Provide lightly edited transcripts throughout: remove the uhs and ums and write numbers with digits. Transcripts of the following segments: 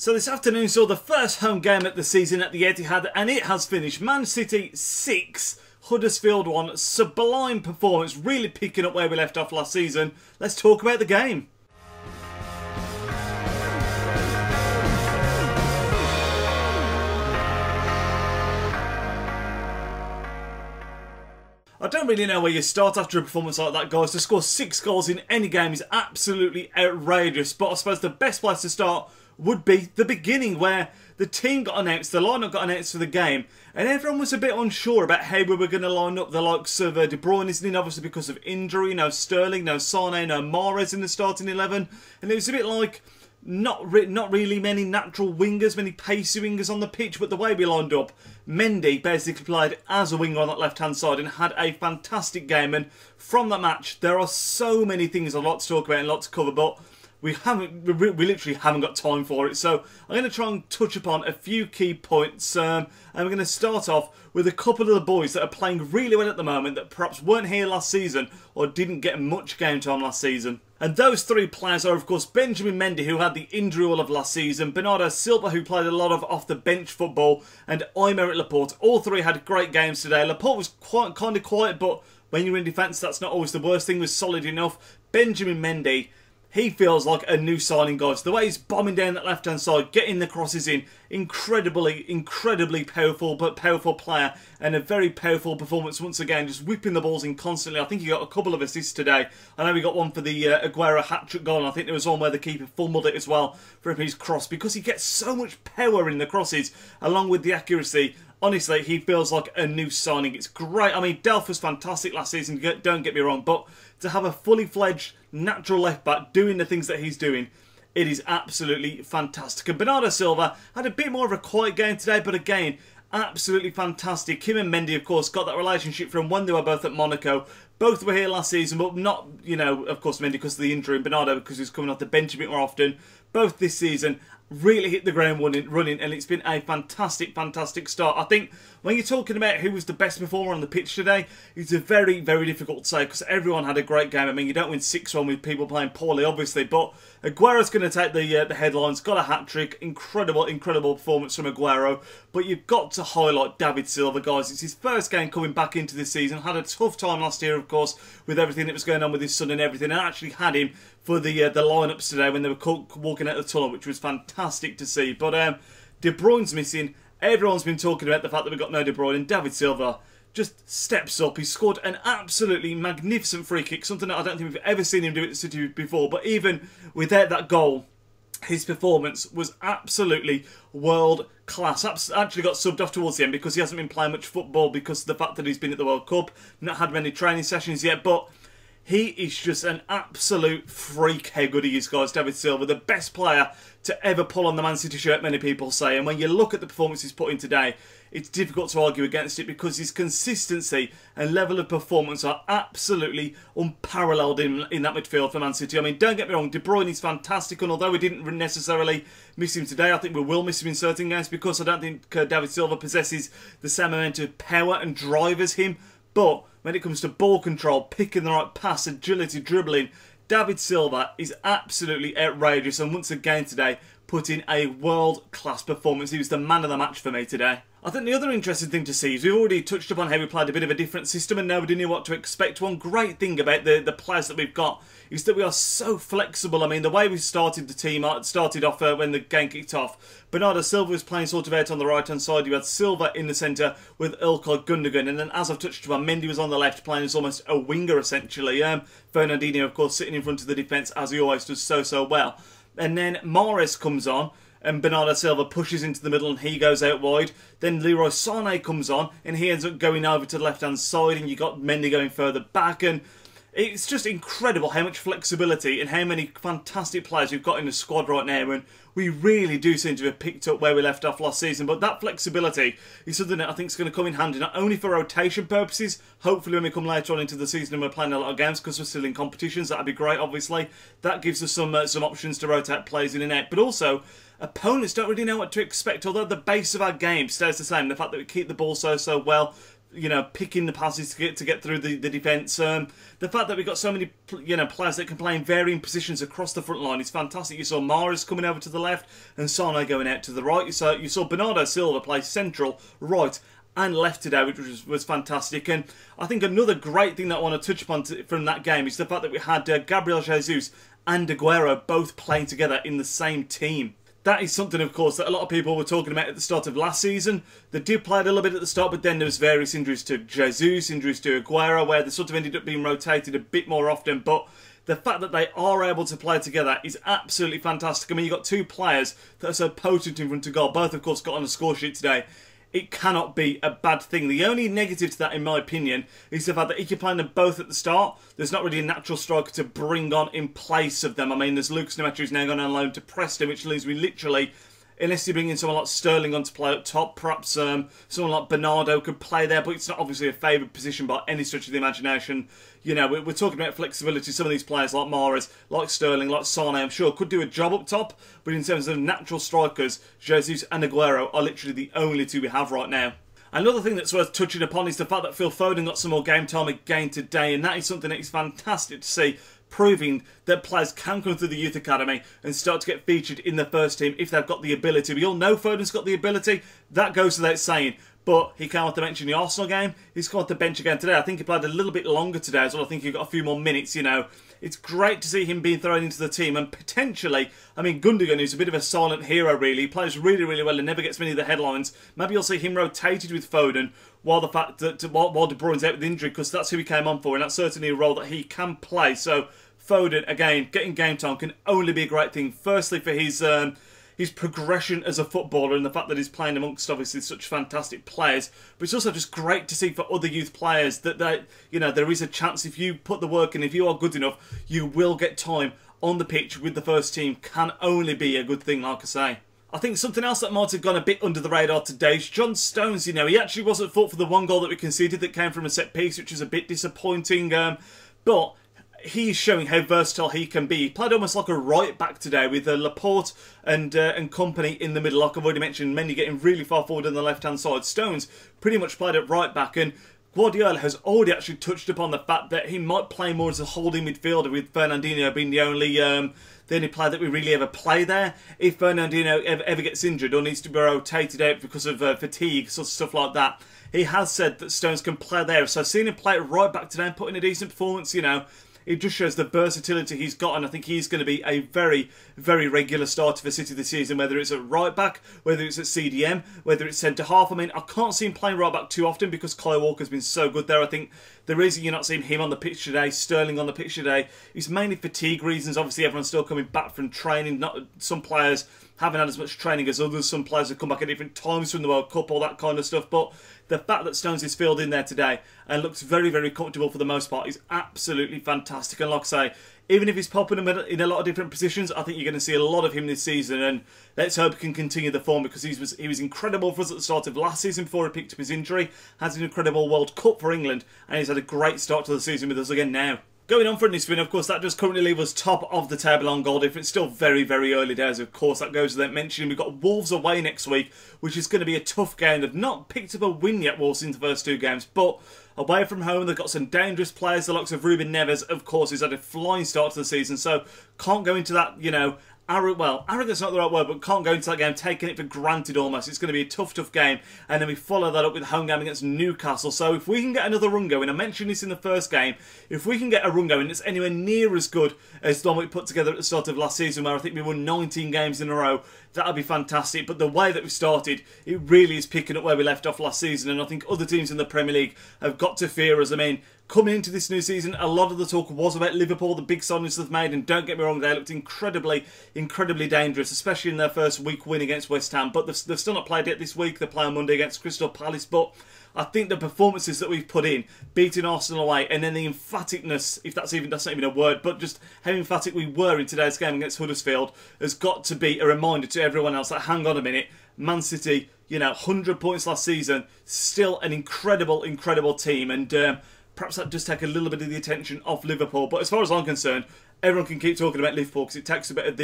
So this afternoon saw the first home game of the season at the Etihad, and it has finished Man City 6, Huddersfield 1. Sublime performance, really picking up where we left off last season. Let's talk about the game. I don't really know where you start after a performance like that, guys. To score 6 goals in any game is absolutely outrageous, but I suppose the best place to start would be the beginning, where the team got announced, the lineup got announced for the game, and everyone was a bit unsure about how we were going to line up the likes of De Bruyne isn't in, obviously because of injury, no Sterling, no Sane, no Mahrez in the starting 11, and it was a bit like not really many natural wingers, many pacey wingers on the pitch, but the way we lined up, Mendy basically played as a winger on that left-hand side and had a fantastic game, and from that match, there are so many things I'd like to talk about and a lot to cover, but we literally haven't got time for it. So I'm going to try and touch upon a few key points, and we're going to start off with a couple of the boys that are playing really well at the moment that perhaps weren't here last season or didn't get much game time last season. And those 3 players are, of course, Benjamin Mendy, who had the injury all of last season, Bernardo Silva, who played a lot of off-the-bench football, and Aymeric Laporte. All 3 had great games today. Laporte was kind of quiet, but when you're in defence, that's not always the worst thing. Was solid enough. Benjamin Mendy, he feels like a new signing, guys. The way he's bombing down that left-hand side, getting the crosses in, incredibly powerful player, and a very powerful performance once again, just whipping the balls in constantly. I think he got a couple of assists today. I know he got one for the Aguero hat-trick goal, and I think there was one where the keeper fumbled it as well for his cross, because he gets so much power in the crosses, along with the accuracy. Honestly, he feels like a new signing. It's great. I mean, Delph was fantastic last season, don't get me wrong, but to have a fully fledged natural left back doing the things that he's doing, it is absolutely fantastic. And Bernardo Silva had a bit more of a quiet game today, but again, absolutely fantastic. Him and Mendy, of course, got that relationship from when they were both at Monaco. Both were here last season, but not, you know, of course, Mendy because of the injury, and Bernardo because he's coming off the bench a bit more often. Both this season really hit the ground running, and it's been a fantastic start. I think when you're talking about who was the best performer on the pitch today, it's a very difficult to say, because everyone had a great game. I mean, you don't win 6-1 with people playing poorly, obviously, but Aguero's going to take the headlines. Got a hat-trick, incredible performance from Aguero, but you've got to highlight David Silva, guys. It's his first game coming back into this season. Had a tough time last year, of course, with everything that was going on with his son and everything, and actually had him for the lineups today when they were walking out the tunnel, which was fantastic to see. But De Bruyne's missing. Everyone's been talking about the fact that we've got no De Bruyne, and David Silva just steps up. He scored an absolutely magnificent free kick, something that I don't think we've ever seen him do at City before. But even without that goal, his performance was absolutely world class. Actually got subbed off towards the end because he hasn't been playing much football because of the fact that he's been at the World Cup, not had many training sessions yet, but he is just an absolute freak how good he is, guys. David Silva, the best player to ever pull on the Man City shirt, many people say. And when you look at the performance he's put in today, it's difficult to argue against it, because his consistency and level of performance are absolutely unparalleled in that midfield for Man City. I mean, don't get me wrong, De Bruyne is fantastic, and although we didn't necessarily miss him today, I think we will miss him in certain games, because I don't think David Silva possesses the same amount of power and drive as him. But when it comes to ball control, picking the right pass, agility, dribbling, David Silva is absolutely outrageous, and once again today put in a world-class performance. He was the man of the match for me today. I think the other interesting thing to see is we've already touched upon how we played a bit of a different system and nobody knew what to expect. One great thing about the players that we've got is that we are so flexible. I mean, the way we started the team, started off when the game kicked off, Bernardo Silva was playing sort of out on the right-hand side. You had Silva in the centre with Ilkay Gundogan, and then as I've touched upon, Mendy was on the left playing as almost a winger essentially. Fernandinho, of course, sitting in front of the defence as he always does so well. And then Mahrez comes on, and Bernardo Silva pushes into the middle and he goes out wide. Then Leroy Sane comes on and he ends up going over to the left-hand side, and you got Mendy going further back. And it's just incredible how much flexibility and how many fantastic players we've got in the squad right now, and we really do seem to have picked up where we left off last season. But that flexibility is something that I think is going to come in handy, not only for rotation purposes, hopefully when we come later on into the season and we're playing a lot of games because we're still in competitions, that'd be great obviously. That gives us some options to rotate players in and out, but also opponents don't really know what to expect, although the base of our game stays the same. The fact that we keep the ball so well, picking the passes to get through the defence. The fact that we've got so many, players that can play in varying positions across the front line is fantastic. You saw Mahrez coming over to the left and Sane going out to the right. You saw Bernardo Silva play central, right and left today, which was fantastic. And I think another great thing that I want to touch upon from that game is the fact that we had Gabriel Jesus and Aguero both playing together in the same team. That is something, of course, that a lot of people were talking about at the start of last season. They did play a little bit at the start, but then there was various injuries to Jesus, injuries to Aguero, where they sort of ended up being rotated a bit more often. But the fact that they are able to play together is absolutely fantastic. I mean, you've got two players that are so potent in front of goal. Both, of course, got on the score sheet today. It cannot be a bad thing. The only negative to that, in my opinion, is the fact that if you're playing them both at the start, there's not really a natural striker to bring on in place of them. I mean, there's Lucas Nemetri who's now gone on loan to Preston, which leaves me literally, unless you bring in someone like Sterling on to play up top, perhaps someone like Bernardo could play there, but it's not obviously a favoured position by any stretch of the imagination. We're talking about flexibility. Some of these players like Mahrez, like Sterling, like Sane, I'm sure could do a job up top, but in terms of natural strikers, Jesus and Aguero are literally the only two we have right now. Another thing that's worth touching upon is the fact that Phil Foden got some more game time again today, and that is something that is fantastic to see, proving that players can come through the youth academy and start to get featured in the first team if they've got the ability. We all know Foden's got the ability, that goes without saying, but he came off the bench in the Arsenal game. He's come off the bench again today. I think he played a little bit longer today as well. I think he got a few more minutes, It's great to see him being thrown into the team, and potentially, I mean, Gundogan, who's a bit of a silent hero really, he plays really, really well and never gets many of the headlines. Maybe you'll see him rotated with Foden while De Bruyne's out with injury, because that's who he came on for, and that's certainly a role that he can play. So Foden, again, getting game time can only be a great thing. Firstly, for his progression as a footballer and the fact that he's playing amongst obviously such fantastic players, but it's also just great to see for other youth players that there is a chance, if you put the work in, if you are good enough, you will get time on the pitch with the first team. Can only be a good thing, like I say. I think something else that might have gone a bit under the radar today is John Stones. He actually wasn't at fault for the one goal that we conceded that came from a set piece, which is a bit disappointing, but he's showing how versatile he can be. He played almost like a right back today with Laporte and company in the middle. Like I've already mentioned, Mendy getting really far forward on the left-hand side. Stones pretty much played at right back, and Guardiola has already actually touched upon the fact that he might play more as a holding midfielder, with Fernandinho being the only player that we really ever play there. If Fernandinho ever gets injured or needs to be rotated out because of fatigue, sort of stuff like that, he has said that Stones can play there. So seeing him play at right back today and put in a decent performance, it just shows the versatility he's got, and I think he's going to be a very, very regular starter for City this season, whether it's at right back, whether it's at CDM, whether it's centre half. I mean, I can't see him playing right back too often because Kyle Walker's been so good there. I think the reason you're not seeing him on the pitch today, Sterling on the pitch today, is mainly fatigue reasons. Obviously, everyone's still coming back from training. Some players haven't had as much training as others. Some players have come back at different times from the World Cup, all that kind of stuff. But the fact that Stones is filled in there today and looks very, very comfortable for the most part is absolutely fantastic. And like I say, even if he's popping him in a lot of different positions, I think you're going to see a lot of him this season. And let's hope he can continue the form, because he was incredible for us at the start of last season before he picked up his injury. Has an incredible World Cup for England, and he's had a great start to the season with us again now. Going on from this win, of course, that does currently leave us top of the table on goal difference. Still very, very early days, of course. That goes without mentioning. We've got Wolves away next week, which is going to be a tough game. They've not picked up a win yet, Wolves, in the first two games, but away from home, they've got some dangerous players. The likes of Ruben Neves, of course, who's had a flying start to the season, so can't go into that, arrogance not the right word, but can't go into that game taking it for granted almost. It's going to be a tough, tough game, and then we follow that up with a home game against Newcastle. So if we can get another run going, I mentioned this in the first game, if we can get a run going that's anywhere near as good as the one we put together at the start of last season, where I think we won 19 games in a row, that would be fantastic. But the way that we started, it really is picking up where we left off last season, and I think other teams in the Premier League have got to fear us. I mean, coming into this new season, a lot of the talk was about Liverpool, the big signings they've made, and don't get me wrong, they looked incredibly, incredibly dangerous, especially in their first week win against West Ham. But they've still not played yet this week. They play on Monday against Crystal Palace. But I think the performances that we've put in, beating Arsenal away, and then the emphaticness, if that's not even a word, but just how emphatic we were in today's game against Huddersfield, has got to be a reminder to everyone else that, hang on a minute, Man City, 100 points last season, still an incredible, incredible team, and perhaps that does take a little bit of the attention off Liverpool. But as far as I'm concerned, everyone can keep talking about Liverpool because it takes a bit of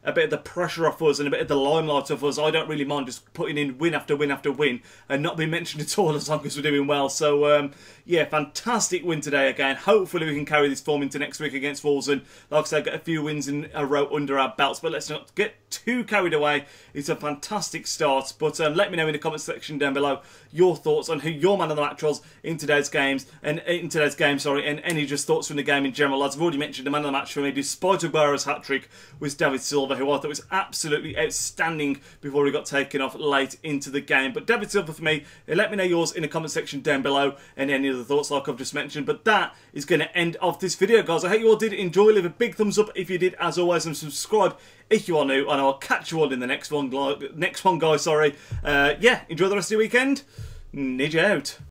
a bit of the pressure off us and a bit of the limelight off us. I don't really mind just putting in win after win after win and not being mentioned at all as long as we're doing well. So, yeah, fantastic win today again. Hopefully we can carry this form into next week against Wolves and, like I said, get a few wins in a row under our belts. But let's not get too carried away. It's a fantastic start. But let me know in the comment section down below your thoughts on who your man of the match was in today's games and any just thoughts from the game in general. As I've already mentioned, the man of the match for me, despite Aguero's hat-trick, was David Silva, who I thought was absolutely outstanding before he got taken off late into the game. But David Silva for me, let me know yours in the comment section down below and any other thoughts like I've just mentioned. But that is going to end off this video, guys. I hope you all did enjoy. Leave a big thumbs up if you did, as always, and subscribe if you are new. And I'll catch you all in the next one, guys. Yeah, enjoy the rest of your weekend. Nidge out.